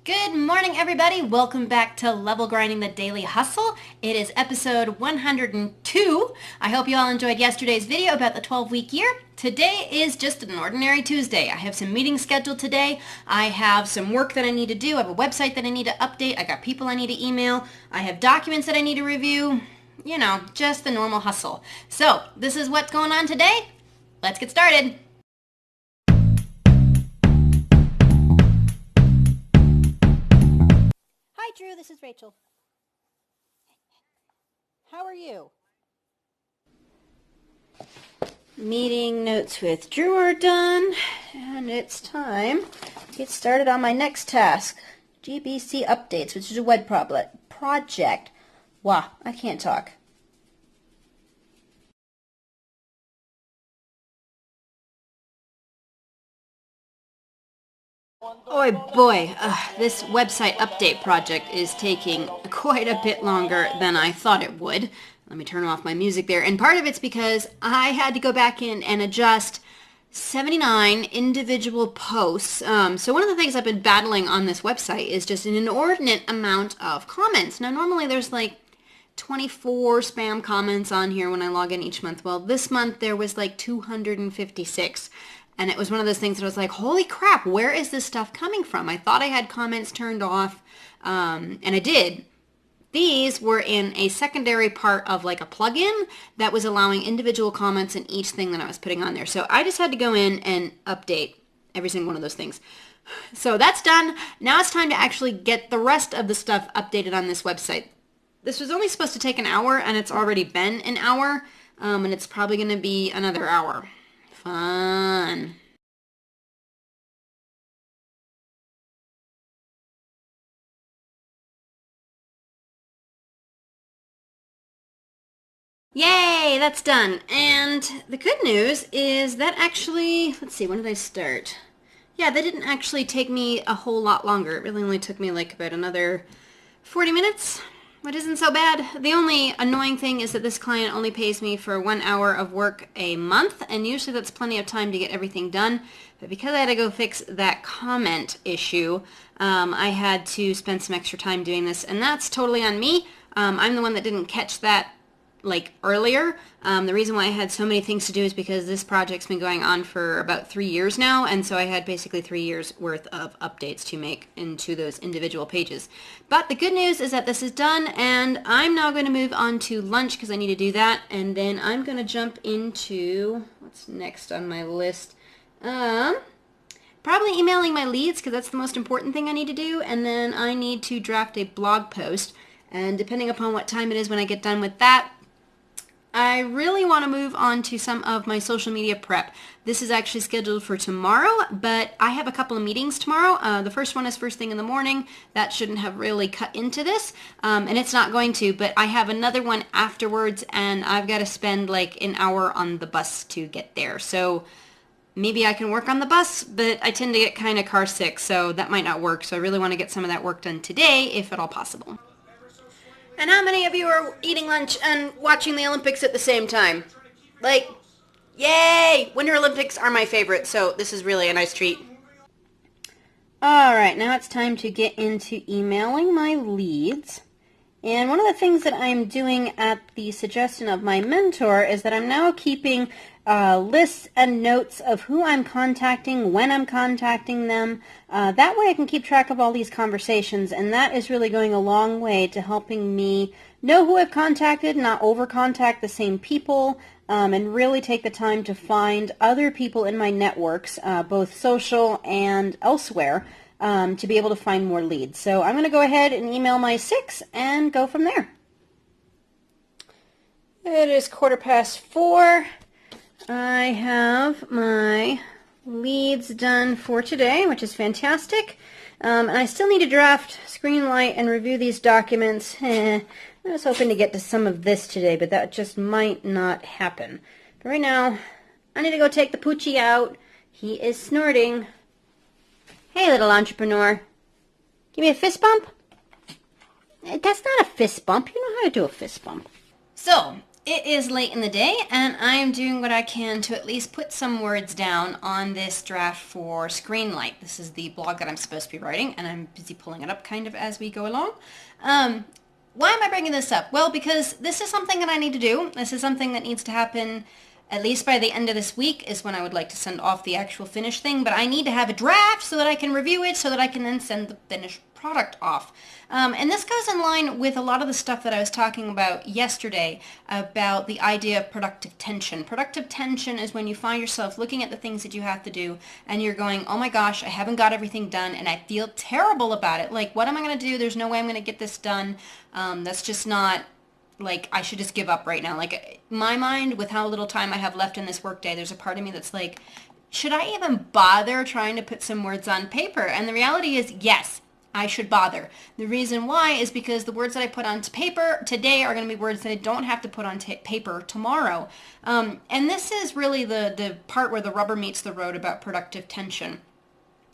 Good morning, everybody. Welcome back to Level Grinding the Daily Hustle. It is episode 102. I hope you all enjoyed yesterday's video about the 12-week year. Today is just an ordinary Tuesday. I have some meetings scheduled today. I have some work that I need to do. I have a website that I need to update. I got people I need to email. I have documents that I need to review. You know, just the normal hustle. So, this is what's going on today. Let's get started. Hi, Drew. This is Rachel. How are you? Meeting notes with Drew are done, and it's time to get started on my next task, GBC Updates, which is a web project. Wow, I can't talk. Oh boy, this website update project is taking quite a bit longer than I thought it would. Let me turn off my music there. And part of it's because I had to go back in and adjust 79 individual posts. So one of the things I've been battling on this website is just an inordinate amount of comments. Now normally there's like 24 spam comments on here when I log in each month. Well, this month there was like 256. And it was one of those things that I was like, holy crap, where is this stuff coming from? I thought I had comments turned off, and I did. These were in a secondary part of like a plugin that was allowing individual comments in each thing that I was putting on there. So I just had to go in and update every single one of those things. So that's done. Now it's time to actually get the rest of the stuff updated on this website. This was only supposed to take an hour, and it's already been an hour, and it's probably going to be another hour. Fun. Yay, that's done. And the good news is that actually, let's see, when did I start? Yeah, that didn't actually take me a whole lot longer. It really only took me like about another 40 minutes, which isn't so bad. The only annoying thing is that this client only pays me for 1 hour of work a month, and usually that's plenty of time to get everything done. But because I had to go fix that comment issue, I had to spend some extra time doing this, and that's totally on me. I'm the one that didn't catch that like earlier. The reason why I had so many things to do is because this project's been going on for about 3 years now, and so I had basically 3 years worth of updates to make into those individual pages. But the good news is that this is done, and I'm now going to move on to lunch because I need to do that, and then I'm going to jump into what's next on my list. Probably emailing my leads because that's the most important thing I need to do, and then I need to draft a blog post, and depending upon what time it is when I get done with that, I really want to move on to some of my social media prep. This is actually scheduled for tomorrow, but I have a couple of meetings tomorrow. The first one is first thing in the morning. That shouldn't have really cut into this, and it's not going to, but I have another one afterwards, and I've got to spend like an hour on the bus to get there. So maybe I can work on the bus, but I tend to get kind of car sick, so that might not work. So I really want to get some of that work done today, if at all possible. And how many of you are eating lunch and watching the Olympics at the same time? Like, yay! Winter Olympics are my favorite, so this is really a nice treat. Alright, now it's time to get into emailing my leads. And one of the things that I'm doing at the suggestion of my mentor is that I'm now keeping lists and notes of who I'm contacting, when I'm contacting them. That way I can keep track of all these conversations, and that is really going a long way to helping me know who I've contacted, not over-contact the same people, and really take the time to find other people in my networks, both social and elsewhere, to be able to find more leads. So I'm going to go ahead and email my 6 and go from there. It is 4:15. I have my leads done for today, which is fantastic. And I still need to draft, screenlight, and review these documents. I was hoping to get to some of this today, but that just might not happen. But right now, I need to go take the Poochie out. He is snorting. Hey, little entrepreneur. Give me a fist bump? That's not a fist bump. You know how to do a fist bump. So, It is late in the day, and I am doing what I can to at least put some words down on this draft for Screenlight. This is the blog that I'm supposed to be writing, and I'm busy pulling it up kind of as we go along. Why am I bringing this up? Well, because this is something that I need to do. This is something that needs to happen at least by the end of this week is when I would like to send off the actual finished thing, but I need to have a draft so that I can review it so that I can then send the finished product off. And this goes in line with a lot of the stuff that I was talking about yesterday about the idea of productive tension. Productive tension is when you find yourself looking at the things that you have to do and you're going, oh my gosh, I haven't got everything done and I feel terrible about it. Like, what am I going to do? There's no way I'm going to get this done. That's just not... Like, I should just give up right now. Like, my mind, with how little time I have left in this workday, there's a part of me that's like, should I even bother trying to put some words on paper? And the reality is, yes, I should bother. The reason why is because the words that I put onto paper today are going to be words that I don't have to put on paper tomorrow. And this is really the part where the rubber meets the road about productive tension.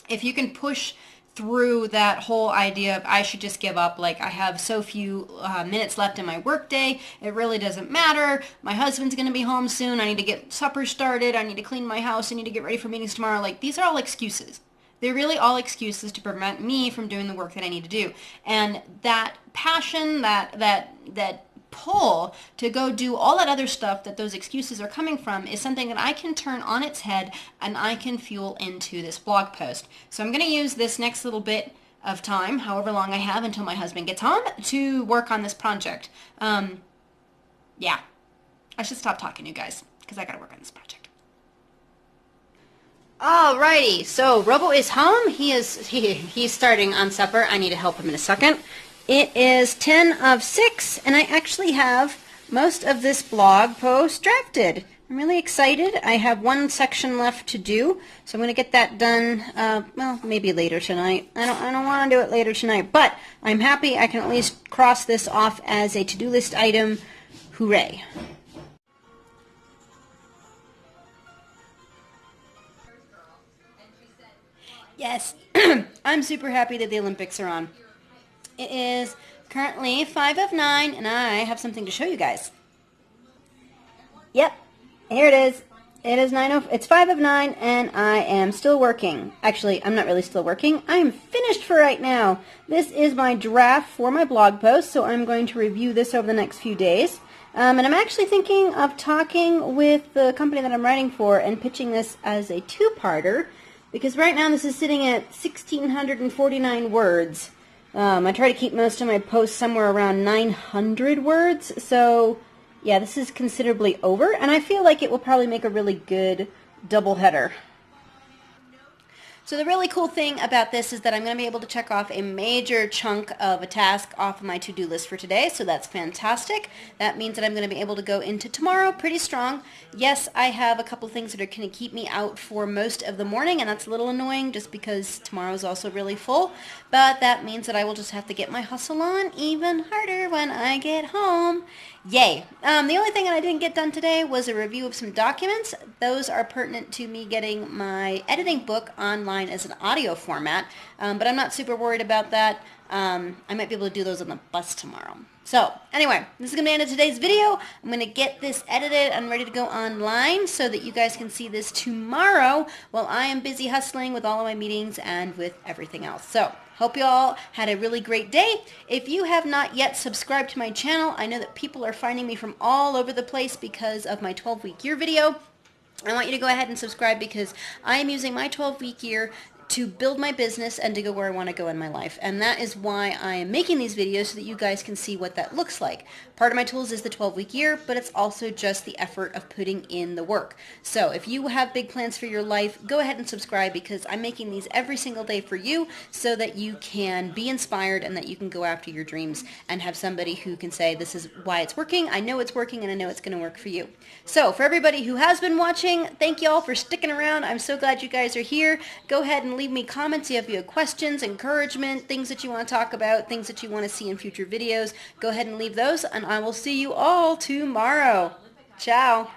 If you can push through that whole idea of I should just give up, like I have so few minutes left in my workday, it really doesn't matter, my husband's going to be home soon, I need to get supper started, I need to clean my house, I need to get ready for meetings tomorrow, like these are all excuses. They're really all excuses to prevent me from doing the work that I need to do. And that passion, that pull to go do all that other stuff that those excuses are coming from is something that I can turn on its head and I can fuel into this blog post. So I'm going to use this next little bit of time, however long I have until my husband gets home, to work on this project. Yeah, I should stop talking, you guys, because I got to work on this project. Alrighty, so Robo is home. He's starting on supper. I need to help him in a second. It is 10 of 6, and I actually have most of this blog post drafted. I'm really excited. I have one section left to do, so I'm going to get that done, well, maybe later tonight. I don't want to do it later tonight, but I'm happy I can at least cross this off as a to-do list item. Hooray. Yes, I'm super happy that the Olympics are on. It is currently 5 of 9, and I have something to show you guys. Yep, here it is. It is 5 of 9, and I am still working. Actually, I'm not really still working. I am finished for right now. This is my draft for my blog post, so I'm going to review this over the next few days. And I'm actually thinking of talking with the company that I'm writing for and pitching this as a two-parter, because right now this is sitting at 1,649 words. I try to keep most of my posts somewhere around 900 words, so yeah, this is considerably over, and I feel like it will probably make a really good double header. So the really cool thing about this is that I'm going to be able to check off a major chunk of a task off of my to-do list for today, so that's fantastic. That means that I'm going to be able to go into tomorrow pretty strong. Yes, I have a couple things that are going to keep me out for most of the morning, and that's a little annoying just because tomorrow is also really full, but that means that I will just have to get my hustle on even harder when I get home. Yay. The only thing that I didn't get done today was a review of some documents. Those are pertinent to me getting my editing book online as an audio format, but I'm not super worried about that. I might be able to do those on the bus tomorrow. So anyway, this is going to be the end of today's video. I'm going to get this edited and ready to go online so that you guys can see this tomorrow while I am busy hustling with all of my meetings and with everything else. So hope you all had a really great day. If you have not yet subscribed to my channel, I know that people are finding me from all over the place because of my 12-week year video. I want you to go ahead and subscribe because I am using my 12-week year to build my business and to go where I want to go in my life. And that is why I am making these videos so that you guys can see what that looks like. Part of my tools is the 12-week year, but it's also just the effort of putting in the work. So if you have big plans for your life, go ahead and subscribe because I'm making these every single day for you so that you can be inspired and that you can go after your dreams and have somebody who can say, this is why it's working, I know it's working, and I know it's going to work for you. So for everybody who has been watching, thank you all for sticking around. I'm so glad you guys are here. Go ahead and leave me comments if you have questions, encouragement, things that you want to talk about, things that you want to see in future videos. Go ahead and leave those, and I will see you all tomorrow. Ciao.